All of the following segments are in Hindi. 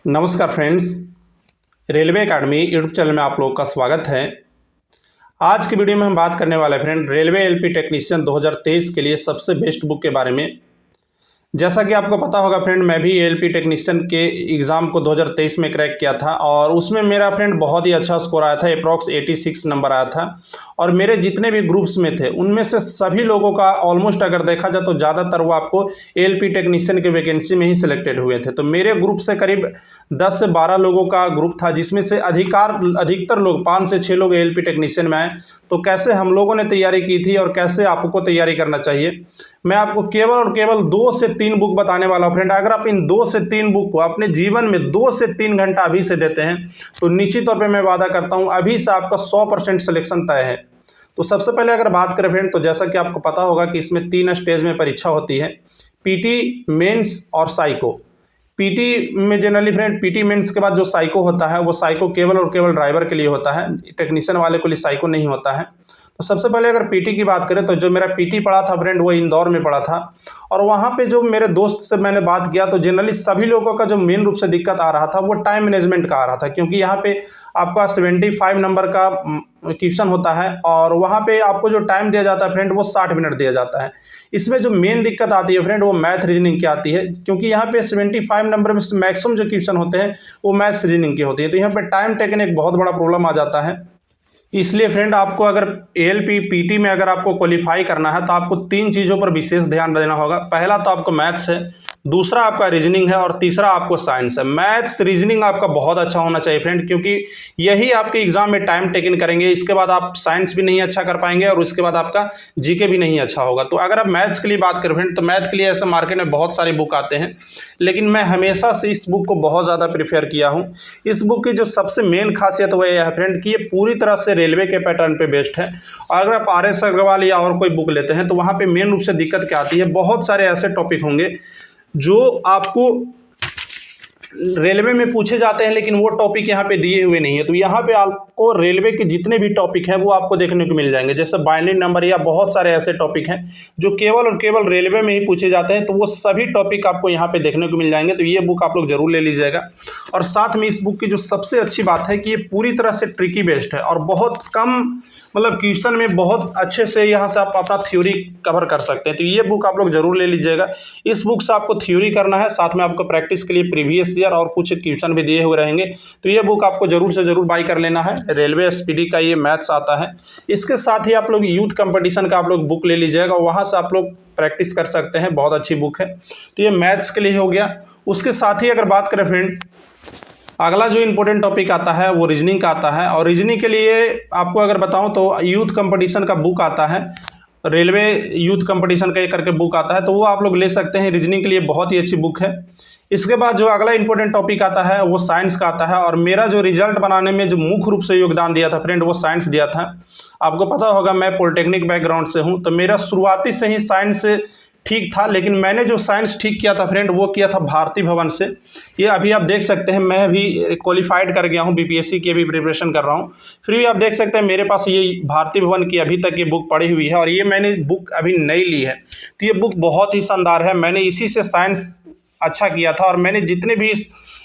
नमस्कार friends, railway academy YouTube channel में आप लोगों का स्वागत है। आज की वीडियो में हम बात करने वाले हैं फ्रेंड रेलवे एलपी टेक्नीशियन 2023 के लिए सबसे बेस्ट बुक के बारे में। जैसा कि आपको पता होगा फ्रेंड, मैं भी एलपी टेक्नीशियन के एग्ज़ाम को 2023 में क्रैक किया था और उसमें मेरा फ्रेंड बहुत ही अच्छा स्कोर आया था। अप्रॉक्स 86 नंबर आया था और मेरे जितने भी ग्रुप्स में थे उनमें से सभी लोगों का ऑलमोस्ट अगर देखा जाए तो ज़्यादातर वो आपको एलपी टेक्नीशियन के वैकेंसी में ही सिलेक्टेड हुए थे। तो मेरे ग्रुप से करीब 10 से 12 लोगों का ग्रुप था, जिसमें से अधिकतर लोग 5 से 6 लोग एलपी टेक्नीशियन में आए। तो कैसे हम लोगों ने तैयारी की थी और कैसे आपको तैयारी करना चाहिए, मैं आपको केवल और केवल 2 से 3 बुक बताने वाला हूँ फ्रेंड। अगर आप इन 2 से 3 बुक को अपने जीवन में 2 से 3 घंटा अभी से देते हैं तो निश्चित तौर पे मैं वादा करता हूँ अभी से आपका 100% सिलेक्शन तय है। तो सबसे पहले अगर बात करें फ्रेंड, तो जैसा कि आपको पता होगा कि इसमें 3 स्टेज में परीक्षा होती है, पीटी, मेंस और साइको। पीटी में जनरली फ्रेंड पीटी मेंस के बाद जो साइको होता है वो साइको केवल और केवल ड्राइवर के लिए होता है, टेक्नीशियन वाले के लिए साइको नहीं होता है। तो सबसे पहले अगर पीटी की बात करें तो जो मेरा पीटी पढ़ा था फ्रेंड वो इंदौर में पढ़ा था और वहाँ पे जो मेरे दोस्त से मैंने बात किया तो जनरली सभी लोगों का जो मेन रूप से दिक्कत आ रहा था वो टाइम मैनेजमेंट का आ रहा था, क्योंकि यहाँ पे आपका 75 नंबर का क्वेश्चन होता है और वहाँ पे आपको जो टाइम दिया जाता है फ्रेंड वो 60 मिनट दिया जाता है। इसमें जो मेन दिक्कत आती है फ्रेंड वो मैथ रीजनिंग की आती है, क्योंकि यहाँ पे 75 नंबर में मैक्सिमम जो क्वेश्चन होते हैं वो मैथ्स रीजनिंग की होती है। तो यहाँ पे टाइम टेकन एक बहुत बड़ा प्रॉब्लम आ जाता है। इसलिए फ्रेंड आपको अगर एएलपी पीटी में अगर आपको क्वालिफाई करना है तो आपको 3 चीज़ों पर विशेष ध्यान देना होगा। पहला तो आपको मैथ्स है, दूसरा आपका रीजनिंग है और तीसरा आपको साइंस है। मैथ्स रीजनिंग आपका बहुत अच्छा होना चाहिए फ्रेंड, क्योंकि यही आपके एग्जाम में टाइम टेकन करेंगे। इसके बाद आप साइंस भी नहीं अच्छा कर पाएंगे और उसके बाद आपका जीके भी नहीं अच्छा होगा। तो अगर आप मैथ्स के लिए बात करें फ्रेंड तो मैथ के लिए ऐसे मार्केट में बहुत सारे बुक आते हैं, लेकिन मैं हमेशा से इस बुक को बहुत ज़्यादा प्रीफर किया हूँ। इस बुक की जो सबसे मेन खासियत वो यह है फ्रेंड कि ये पूरी तरह से रेलवे के पैटर्न पे बेस्ड है। और अगर आप आर.एस. अग्रवाल या और कोई बुक लेते हैं तो वहाँ पे मेन रूप से दिक्कत क्या आती है, बहुत सारे ऐसे टॉपिक होंगे जो आपको रेलवे में पूछे जाते हैं लेकिन वो टॉपिक यहाँ पे दिए हुए नहीं है। तो यहाँ पे आपको रेलवे के जितने भी टॉपिक हैं वो आपको देखने को मिल जाएंगे, जैसे बाइनरी नंबर या बहुत सारे ऐसे टॉपिक हैं जो केवल और केवल रेलवे में ही पूछे जाते हैं। तो वो सभी टॉपिक आपको यहाँ पे देखने को मिल जाएंगे। तो ये बुक आप लोग जरूर ले लीजिएगा। और साथ में इस बुक की जो सबसे अच्छी बात है कि ये पूरी तरह से ट्रिकी बेस्ड है और बहुत कम क्वेश्चन में बहुत अच्छे से यहाँ से आप अपना थ्योरी कवर कर सकते हैं। तो ये बुक आप लोग जरूर ले लीजिएगा। इस बुक से आपको थ्योरी करना है, साथ में आपको प्रैक्टिस के लिए प्रीवियस ईयर और कुछ क्वेश्चन भी दिए हुए रहेंगे। तो ये बुक आपको जरूर से जरूर बाई कर लेना है। रेलवे एसपीडी का ये मैथ्स आता है। इसके साथ ही आप लोग यूथ कंपटीशन का आप लोग बुक ले लीजिएगा, वहाँ से आप लोग प्रैक्टिस कर सकते हैं, बहुत अच्छी बुक है। तो ये मैथ्स के लिए हो गया। उसके साथ ही अगर बात करें फ्रेंड, अगला जो इम्पोर्टेंट टॉपिक आता है वो रीजनिंग का आता है। और रीजनिंग के लिए आपको अगर बताऊं तो यूथ कंपटीशन का बुक आता है, रेलवे यूथ कंपटीशन का करके बुक आता है, तो वो आप लोग ले सकते हैं। रीजनिंग के लिए बहुत ही अच्छी बुक है। इसके बाद जो अगला इंपॉर्टेंट टॉपिक आता है वो साइंस का आता है। और मेरा जो रिजल्ट बनाने में जो मुख्य रूप से योगदान दिया था फ्रेंड वो साइंस दिया था। आपको पता होगा मैं पॉलिटेक्निक बैकग्राउंड से हूँ, तो मेरा शुरुआती से ही साइंस ठीक था, लेकिन मैंने जो साइंस ठीक किया था फ्रेंड वो किया था भारती भवन से। ये अभी आप देख सकते हैं, मैं भी क्वालिफाइड कर गया हूँ, बीपीएससी की भी प्रिपरेशन कर रहा हूँ। फिर भी आप देख सकते हैं मेरे पास ये भारती भवन की अभी तक ये बुक पड़ी हुई है और ये मैंने बुक अभी नई ली है। तो ये बुक बहुत ही शानदार है। मैंने इसी से साइंस अच्छा किया था और मैंने जितने भी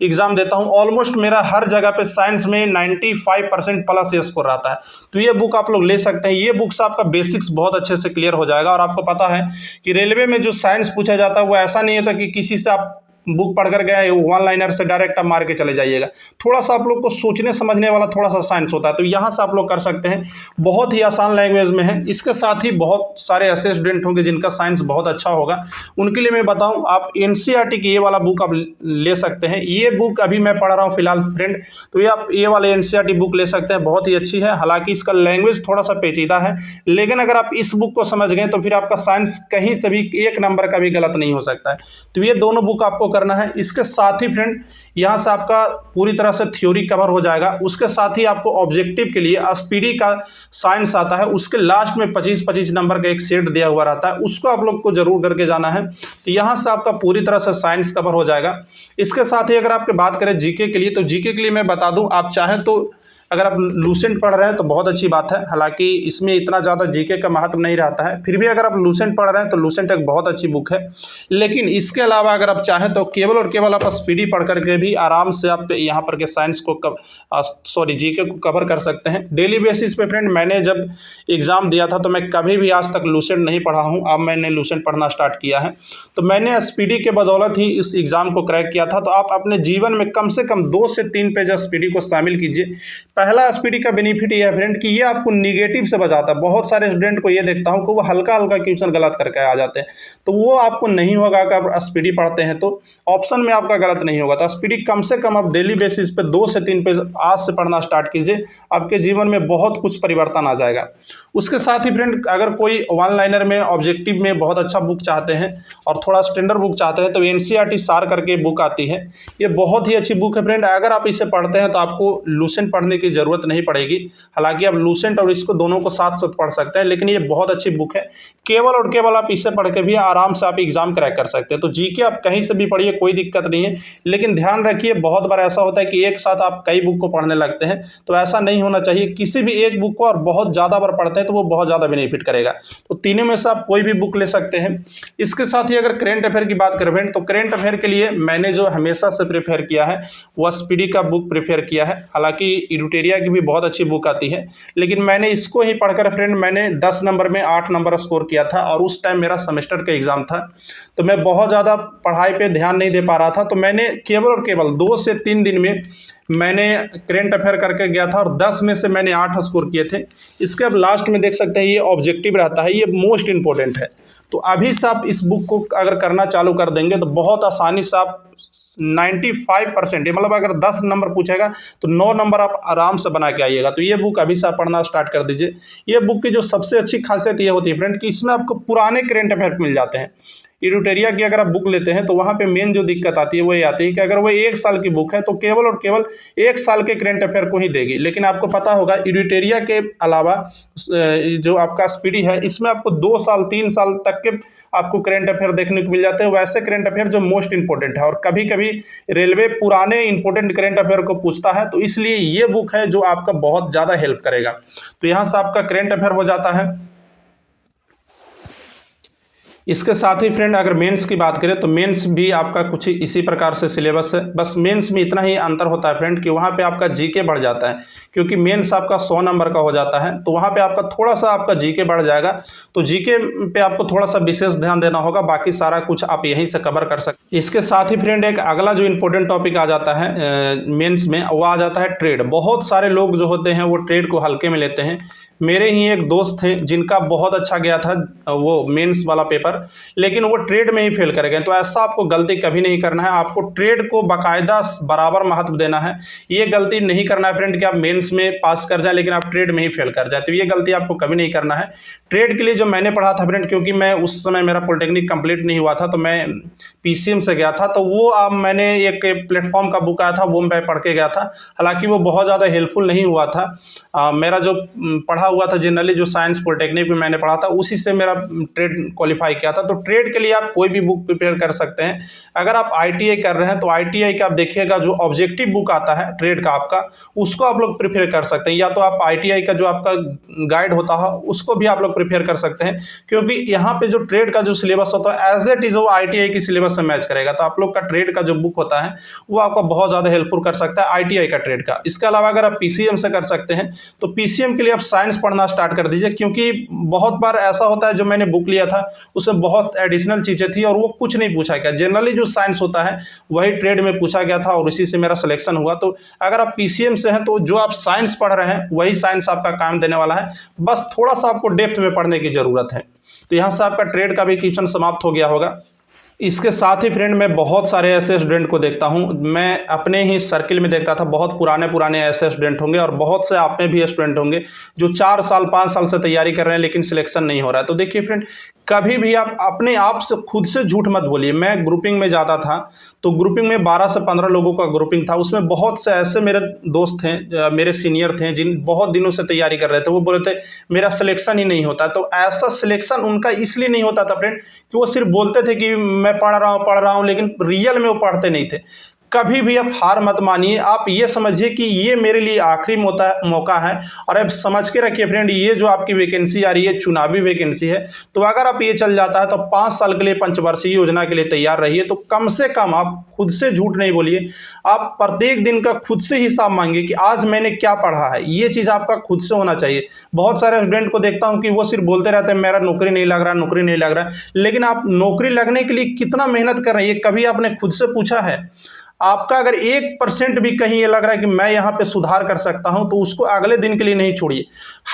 एग्ज़ाम देता हूँ ऑलमोस्ट मेरा हर जगह पे साइंस में 95% प्लस स्कोर रहता है। तो ये बुक आप लोग ले सकते हैं। ये बुक से आपका बेसिक्स बहुत अच्छे से क्लियर हो जाएगा। और आपको पता है कि रेलवे में जो साइंस पूछा जाता है वो ऐसा नहीं होता कि किसी से आप बुक पढ़कर गए वन लाइनर से डायरेक्ट आप मार के चले जाइएगा। थोड़ा सा आप लोग को सोचने समझने वाला थोड़ा सा साइंस होता है। तो यहाँ से आप लोग कर सकते हैं, बहुत ही आसान लैंग्वेज में है। इसके साथ ही बहुत सारे ऐसे स्टूडेंट होंगे जिनका साइंस बहुत अच्छा होगा, उनके लिए मैं बताऊँ आप एनसीईआरटी की ये वाला बुक आप ले सकते हैं। ये बुक अभी मैं पढ़ रहा हूँ फिलहाल फ्रेंड, तो ये आप ये वाले एनसीईआरटी बुक ले सकते हैं, बहुत ही अच्छी है। हालांकि इसका लैंग्वेज थोड़ा सा पेचीदा है, लेकिन अगर आप इस बुक को समझ गए तो फिर आपका साइंस कहीं से भी 1 नंबर का भी गलत नहीं हो सकता है। तो ये दोनों बुक आपको करना है। इसके साथ ही फ्रेंड यहाँ से आपका पूरी तरह से थ्योरी कवर हो जाएगा। उसके साथ ही आपको ऑब्जेक्टिव के लिए एसपीडी का साइंस आता है, उसके लास्ट में 25-25 नंबर का एक सेट दिया हुआ रहता है, उसको आप लोग को जरूर करके जाना है। तो यहाँ से आपका पूरी तरह से साइंस कवर हो जाएगा। इसके साथ ही अगर आपकी बात करें जीके के लिए, तो जीके के लिए मैं बता दूँ आप चाहें तो अगर आप लूसेंट पढ़ रहे हैं तो बहुत अच्छी बात है, हालांकि इसमें इतना ज़्यादा जीके का महत्व नहीं रहता है, फिर भी अगर आप लूसेंट पढ़ रहे हैं तो लूसेंट एक बहुत अच्छी बुक है। लेकिन इसके अलावा अगर आप चाहें तो केवल और केवल आप स्पीडी पढ़ करके भी आराम से आप यहाँ पर के साइंस को जीके को कवर कर सकते हैं डेली बेसिस पे। फ्रेंड मैंने जब एग्ज़ाम दिया था तो मैं कभी भी आज तक लूसेंट नहीं पढ़ा हूँ, अब मैंने लूसेंट पढ़ना स्टार्ट किया है। तो मैंने स्पीडी के बदौलत ही इस एग्ज़ाम को क्रैक किया था। तो आप अपने जीवन में कम से कम 2 से 3 पेज स्पीडी को शामिल कीजिए। पहला स्पीडी का बेनिफिट ये है फ्रेंड कि ये आपको निगेटिव से बचाता है। बहुत सारे स्टूडेंट को ये देखता हूँ कि वो हल्का हल्का क्वेश्चन गलत करके आ जाते हैं, तो वो आपको नहीं होगा अगर आप स्पीडी पढ़ते हैं तो ऑप्शन में आपका गलत नहीं होगा। तो स्पीडी कम से कम आप डेली बेसिस पे 2 से 3 पेज आज से पढ़ना स्टार्ट कीजिए, आपके जीवन में बहुत कुछ परिवर्तन आ जाएगा। उसके साथ ही फ्रेंड अगर कोई वन लाइनर में ऑब्जेक्टिव में बहुत अच्छा बुक चाहते हैं और थोड़ा स्टैंडर्ड बुक चाहते हैं तो एनसीईआरटी सार करके बुक आती है, ये बहुत ही अच्छी बुक है फ्रेंड। अगर आप इसे पढ़ते हैं तो आपको लूसेंट पढ़ने की ज़रूरत नहीं पड़ेगी, हालांकि आप लूसेंट और इसको दोनों को साथ साथ पढ़ सकते हैं, लेकिन ये बहुत अच्छी बुक है। केवल और केवल आप इसे पढ़ के भी आराम से आप एग्जाम क्रैक कर सकते हैं। तो जीके आप कहीं से भी पढ़िए, कोई दिक्कत नहीं है, लेकिन ध्यान रखिए बहुत बार ऐसा होता है कि एक साथ आप कई बुक को पढ़ने लगते हैं, तो ऐसा नहीं होना चाहिए। किसी भी एक बुक को और बहुत ज़्यादा बार पढ़ते हैं तो वो बहुत ज़्यादा बेनिफिट करेगा। तो तीनों में से आप कोई भी बुक ले सकते हैं। इसके साथ ही अगर करेंट अफेयर की बात करें फ्रेंड, तो करेंट अफेयर के लिए मैंने जो हमेशा से प्रेफर किया है वह स्पीडी का बुक प्रेफर किया है। हालांकि इडुटेरिया की भी बहुत अच्छी बुक आती है, लेकिन मैंने इसको ही पढ़कर फ्रेंड मैंने 10 नंबर में 8 नंबर स्कोर किया था, और उस टाइम मेरा सेमेस्टर का एग्ज़ाम था, तो मैं बहुत ज़्यादा पढ़ाई पे ध्यान नहीं दे पा रहा था। तो मैंने केवल और केवल 2 से 3 दिन में मैंने करेंट अफेयर करके गया था और 10 में से मैंने 8 स्कोर किए थे। इसके अब लास्ट में देख सकते हैं ये ऑब्जेक्टिव रहता है, ये मोस्ट इंपॉर्टेंट है। तो अभी से आप इस बुक को अगर करना चालू कर देंगे तो बहुत आसानी से आप 95% मतलब अगर 10 नंबर पूछेगा तो 9 नंबर आप आराम से बना के आइएगा। तो ये बुक अभी से आप पढ़ना स्टार्ट कर दीजिए। ये बुक की जो सबसे अच्छी खासियत ये होती है फ्रेंड कि इसमें आपको पुराने करेंट अफेयर मिल जाते हैं। इडुटेरिया की अगर आप बुक लेते हैं तो वहाँ पे मेन जो दिक्कत आती है वो ये आती है कि अगर वो 1 साल की बुक है तो केवल और केवल 1 साल के करेंट अफेयर को ही देगी। लेकिन आपको पता होगा इडुटेरिया के अलावा जो आपका स्पीडी है इसमें आपको 2 साल 3 साल तक के आपको करेंट अफेयर देखने को मिल जाते हैं, वैसे करेंट अफेयर जो मोस्ट इंपॉर्टेंट है। और कभी कभी रेलवे पुराने इंपॉर्टेंट करेंट अफेयर को पूछता है, तो इसलिए ये बुक है जो आपका बहुत ज़्यादा हेल्प करेगा। तो यहाँ से आपका करेंट अफेयर हो जाता है। इसके साथ ही फ्रेंड अगर मेंस की बात करें तो मेंस भी आपका कुछ इसी प्रकार से सिलेबस है, बस मेंस में इतना ही अंतर होता है फ्रेंड कि वहाँ पे आपका जीके बढ़ जाता है, क्योंकि मेंस आपका 100 नंबर का हो जाता है, तो वहाँ पे आपका थोड़ा सा आपका जीके बढ़ जाएगा। तो जीके पे आपको थोड़ा सा विशेष ध्यान देना होगा, बाकी सारा कुछ आप यहीं से कवर कर सकते। इसके साथ ही फ्रेंड एक अगला जो इंपॉर्टेंट टॉपिक आ जाता है मेंस में, वो आ जाता है ट्रेड। बहुत सारे लोग जो होते हैं वो ट्रेड को हल्के में लेते हैं। मेरे ही एक दोस्त थे जिनका बहुत अच्छा गया था वो मेंस वाला पेपर, लेकिन वो ट्रेड में ही फेल कर गए। तो ऐसा आपको गलती कभी नहीं करना है, आपको ट्रेड को बाकायदा बराबर महत्व देना है। ये गलती नहीं करना है फ्रेंड कि आप मेंस में पास कर जाए लेकिन आप ट्रेड में ही फेल कर जाए, तो ये गलती आपको कभी नहीं करना है। ट्रेड के लिए जो मैंने पढ़ा था फ्रेंड, क्योंकि मैं उस समय मेरा पॉलिटेक्निक कंप्लीट नहीं हुआ था तो मैं पीसीएम से गया था, तो वो अब मैंने एक प्लेटफॉर्म का बुक आया था वो मैं पढ़ के गया था। हालांकि वो बहुत ज़्यादा हेल्पफुल नहीं हुआ था। मेरा जो पढ़ा हुआ था जनरली जो साइंस पॉलिटेक्निक में मैंने पढ़ा था उसी से मेरा ट्रेड क्वालिफाई किया था। तो ट्रेड के लिए आप कोई भी बुक प्रिपेयर कर सकते हैं। अगर आप आईटीआई कर रहे हैं तो आईटीआई का आप देखिएगा जो ऑब्जेक्टिव बुक आता है ट्रेड का आपका, उसको आप लोग प्रिपेयर कर सकते हैं, या तो आप आईटीआई का जो आपका गाइड होता है उसको भी आप लोग प्रिपेयर कर सकते हैं, क्योंकि यहाँ पे जो ट्रेड का जो सिलेबस होता है एज इट इज वो आईटीआई की सिलेबस से मैच करेगा। तो आप लोग का ट्रेड का जो बुक होता है वो आपको बहुत ज़्यादा हेल्पफुल कर सकता है आईटीआई का ट्रेड का। इसके अलावा अगर आप पीसीएम से कर सकते हैं तो पीसीएम के लिए आप साइंस पढ़ना स्टार्ट कर दीजिए, क्योंकि बहुत बार ऐसा होता है जो मैंने बुक लिया था उसमें बहुत एडिशनल चीज़ें थी और वो कुछ नहीं पूछा गया। जनरली जो साइंस होता है वही ट्रेड में पूछा गया था और इसी से मेरा सिलेक्शन हुआ। तो अगर आप पीसीएम से हैं तो जो आप साइंस पढ़ रहे हैं वही साइंस आपका काम देने वाला है, बस थोड़ा सा आपको डेप्थ में पढ़ने की ज़रूरत है। तो यहाँ से आपका ट्रेड का भी क्वेश्चन समाप्त हो गया होगा। इसके साथ ही फ्रेंड मैं बहुत सारे ऐसे स्टूडेंट को देखता हूँ, मैं अपने ही सर्किल में देखता था, बहुत पुराने ऐसे स्टूडेंट होंगे और बहुत से आप में भी स्टूडेंट होंगे जो 4 साल 5 साल से तैयारी कर रहे हैं लेकिन सिलेक्शन नहीं हो रहा है। तो देखिए फ्रेंड, कभी भी आप अपने आप से खुद से झूठ मत बोलिए। मैं ग्रुपिंग में जाता था तो ग्रुपिंग में 12 से 15 लोगों का ग्रुपिंग था, उसमें बहुत से ऐसे मेरे दोस्त थे, मेरे सीनियर थे जिन बहुत दिनों से तैयारी कर रहे थे। वो बोल रहे थे मेरा सिलेक्शन ही नहीं होता। तो ऐसा सिलेक्शन उनका इसलिए नहीं होता था फ्रेंड कि वो सिर्फ बोलते थे कि मैं पढ़ रहा हूँ, लेकिन रियल में वो पढ़ते नहीं थे। कभी भी आप हार मत मानिए। आप ये समझिए कि ये मेरे लिए आखिरी मौका है, और अब समझ के रखिए फ्रेंड, ये जो आपकी वैकेंसी आ रही है चुनावी वैकेंसी है, तो अगर आप ये चल जाता है तो 5 साल के लिए पंचवर्षीय योजना के लिए तैयार रहिए। तो कम से कम आप खुद से झूठ नहीं बोलिए, आप प्रत्येक दिन का खुद से हिसाब मांगिए कि आज मैंने क्या पढ़ा है। ये चीज़ आपका खुद से होना चाहिए। बहुत सारे स्टूडेंट को देखता हूं कि वो सिर्फ बोलते रहते हैं मेरा नौकरी नहीं लग रहा, नौकरी नहीं लग रहा, लेकिन आप नौकरी लगने के लिए कितना मेहनत कर रहे हैं ये कभी आपने खुद से पूछा है? आपका अगर 1% भी कहीं ये लग रहा है कि मैं यहाँ पे सुधार कर सकता हूँ, तो उसको अगले दिन के लिए नहीं छोड़िए।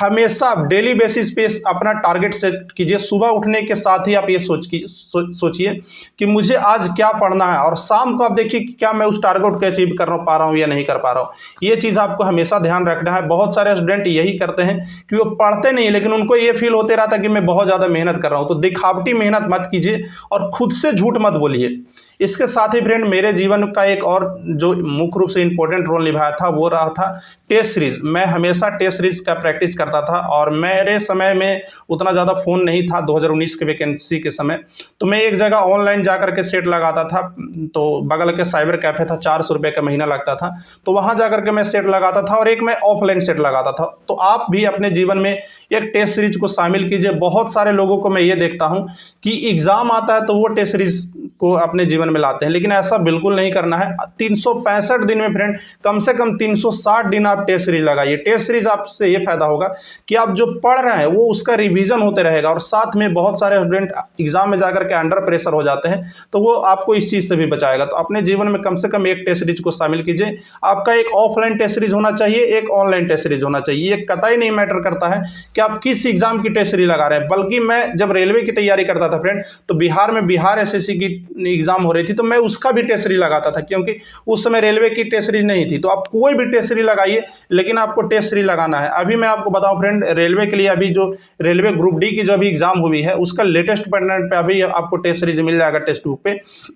हमेशा आप डेली बेसिस पे अपना टारगेट सेट कीजिए। सुबह उठने के साथ ही आप ये सोचिए कि मुझे आज क्या पढ़ना है, और शाम को आप देखिए कि क्या मैं उस टारगेट को अचीव कर पा रहा हूँ या नहीं कर पा रहा हूँ। ये चीज़ आपको हमेशा ध्यान रखना है। बहुत सारे स्टूडेंट यही करते हैं कि वो पढ़ते नहीं, लेकिन उनको ये फील होते रहता है कि मैं बहुत ज़्यादा मेहनत कर रहा हूँ। तो दिखावटी मेहनत मत कीजिए और खुद से झूठ मत बोलिए। इसके साथ ही फ्रेंड, मेरे जीवन का एक और जो मुख्य रूप से इंपॉर्टेंट रोल निभाया था वो रहा था टेस्ट सीरीज। मैं हमेशा टेस्ट सीरीज का प्रैक्टिस करता था, और मेरे समय में उतना ज़्यादा फ़ोन नहीं था 2019 के वैकेंसी के समय। तो मैं एक जगह ऑनलाइन जा कर के सेट लगाता था, तो बगल के साइबर कैफ़े था, 400 रुपये का महीना लगता था, तो वहाँ जा कर के मैं सेट लगाता था, और एक मैं ऑफलाइन सेट लगाता था। तो आप भी अपने जीवन में एक टेस्ट सीरीज को शामिल कीजिए। बहुत सारे लोगों को मैं ये देखता हूँ कि एग्ज़ाम आता है तो वो टेस्ट सीरीज को अपने जीवन में लाते हैं, लेकिन ऐसा बिल्कुल नहीं करना है। 365 दिन में फ्रेंड कम से कम 360 दिन आप टेस्ट सीरीज लगाइए। टेस्ट सीरीज आपसे ये फायदा होगा कि आप जो पढ़ रहे हैं वो उसका रिवीजन होते रहेगा, और साथ में बहुत सारे स्टूडेंट एग्जाम में जाकर के अंडर प्रेशर हो जाते हैं, तो वो आपको इस चीज़ से भी बचाएगा। तो अपने जीवन में कम से कम एक टेस्ट सीरीज को शामिल कीजिए। आपका एक ऑफलाइन टेस्ट सीरीज होना चाहिए, एक ऑनलाइन टेस्ट सीरीज होना चाहिए। ये कतई नहीं मैटर करता है कि आप किस एग्जाम की टेस्ट सीरीज लगा रहे हैं। बल्कि मैं जब रेलवे की तैयारी करता था फ्रेंड, तो बिहार में बिहार एसएससी की एग्जाम हो रही थी, तो मैं उसका भी टेस्ट सीरीज लगाता था, क्योंकि उस समय रेलवे की टेस्ट सीरीज नहीं थी। तो आप कोई भी टेस्ट सीरीज लगाइए, लेकिन आपको टेस्ट सीरीज लगाना है। अभी मैं आपको बताऊं फ्रेंड, रेलवे के लिए अभी जो रेलवे ग्रुप डी की जो अभी एग्जाम हुई है उसका लेटेस्ट पैटर्न पे अभी आपको टेस्ट सीरीज मिल जाएगा टेक्स्ट बुक पे।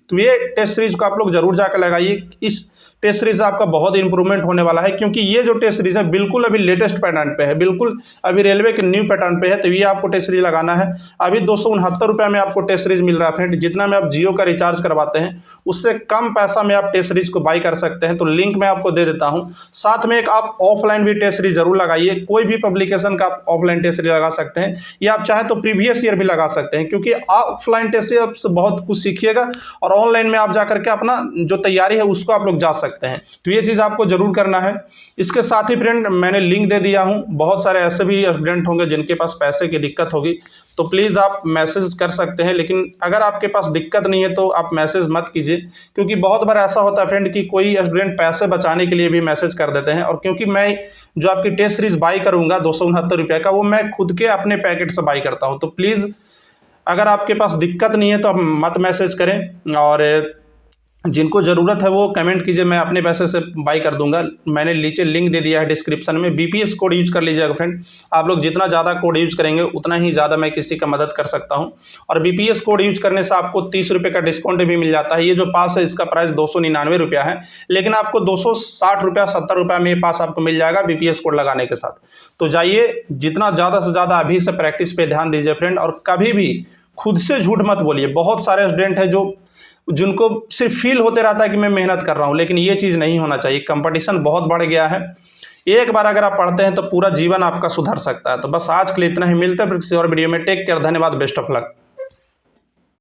तो ये टेस्ट सीरीज को आप लोग जरूर जाकर लगाइए। इस टेस्ट सीरीज से आपका बहुत इंप्रूवमेंट होने वाला है, क्योंकि ये जो टेस्ट सीरीज है बिल्कुल अभी लेटेस्ट पैटर्न पे है, बिल्कुल अभी रेलवे के न्यू पैटर्न पे है। तो ये आपको टेस्ट सीरीज लगाना है। अभी 269 रुपये में आपको टेस्ट सीरीज मिल रहा है फ्रेंड। जितना में आप जियो का रिचार्ज करवाते हैं उससे कम पैसा में आप टेस्ट सीरीज को बाई कर सकते हैं। तो लिंक मैं आपको दे देता हूं। साथ में एक आप ऑफलाइन भी टेस्ट सीरीज जरूर लगाइए। कोई भी पब्लिकेशन का आप ऑफलाइन टेस्ट सीरीज लगा सकते हैं, या आप चाहें तो प्रीवियस ईयर भी लगा सकते हैं, क्योंकि ऑफलाइन टेस्ट सीरीज से बहुत कुछ सीखिएगा, और ऑनलाइन में आप जाकर के अपना जो तैयारी है उसको आप लोग जा सकते हैं। तो ये चीज़ आपको जरूर करना है। इसके साथ ही फ्रेंड, मैंने लिंक दे दिया हूं। बहुत सारे ऐसे भी स्टूडेंट होंगे जिनके पास पैसे की दिक्कत होगी, तो प्लीज़ आप मैसेज कर सकते हैं। लेकिन अगर आपके पास दिक्कत नहीं है तो आप मैसेज मत कीजिए, क्योंकि बहुत बार ऐसा होता है फ्रेंड कि कोई स्टूडेंट पैसे बचाने के लिए भी मैसेज कर देते हैं। और क्योंकि मैं जो आपकी टेस्ट सीरीज बाई करूंगा 269 रुपये का, वो मैं खुद के अपने पैकेट से बाई करता हूं। तो प्लीज़ अगर आपके पास दिक्कत नहीं है तो आप मत मैसेज करें, और जिनको ज़रूरत है वो कमेंट कीजिए, मैं अपने पैसे से बाई कर दूंगा। मैंने नीचे लिंक दे दिया है डिस्क्रिप्शन में। बीपीएस कोड यूज कर लीजिएगा फ्रेंड। आप लोग जितना ज़्यादा कोड यूज करेंगे उतना ही ज़्यादा मैं किसी का मदद कर सकता हूं। और बीपीएस कोड यूज करने से आपको 30 रुपये का डिस्काउंट भी मिल जाता है। ये जो पास है इसका प्राइस 299 रुपया है, लेकिन आपको 260 रुपया 70 रुपये में ये पास आपको मिल जाएगा बीपीएस कोड लगाने के साथ। तो जाइए, जितना ज़्यादा से ज़्यादा अभी से प्रैक्टिस पे ध्यान दीजिए फ्रेंड, और कभी भी खुद से झूठ मत बोलिए। बहुत सारे स्टूडेंट हैं जिनको सिर्फ फील होते रहता है कि मैं मेहनत कर रहा हूं, लेकिन ये चीज़ नहीं होना चाहिए। कंपटीशन बहुत बढ़ गया है। एक बार अगर आप पढ़ते हैं तो पूरा जीवन आपका सुधर सकता है। तो बस आज के लिए इतना ही। मिलते हैं फिर किसी और वीडियो में। टेक केयर, धन्यवाद, बेस्ट ऑफ लक।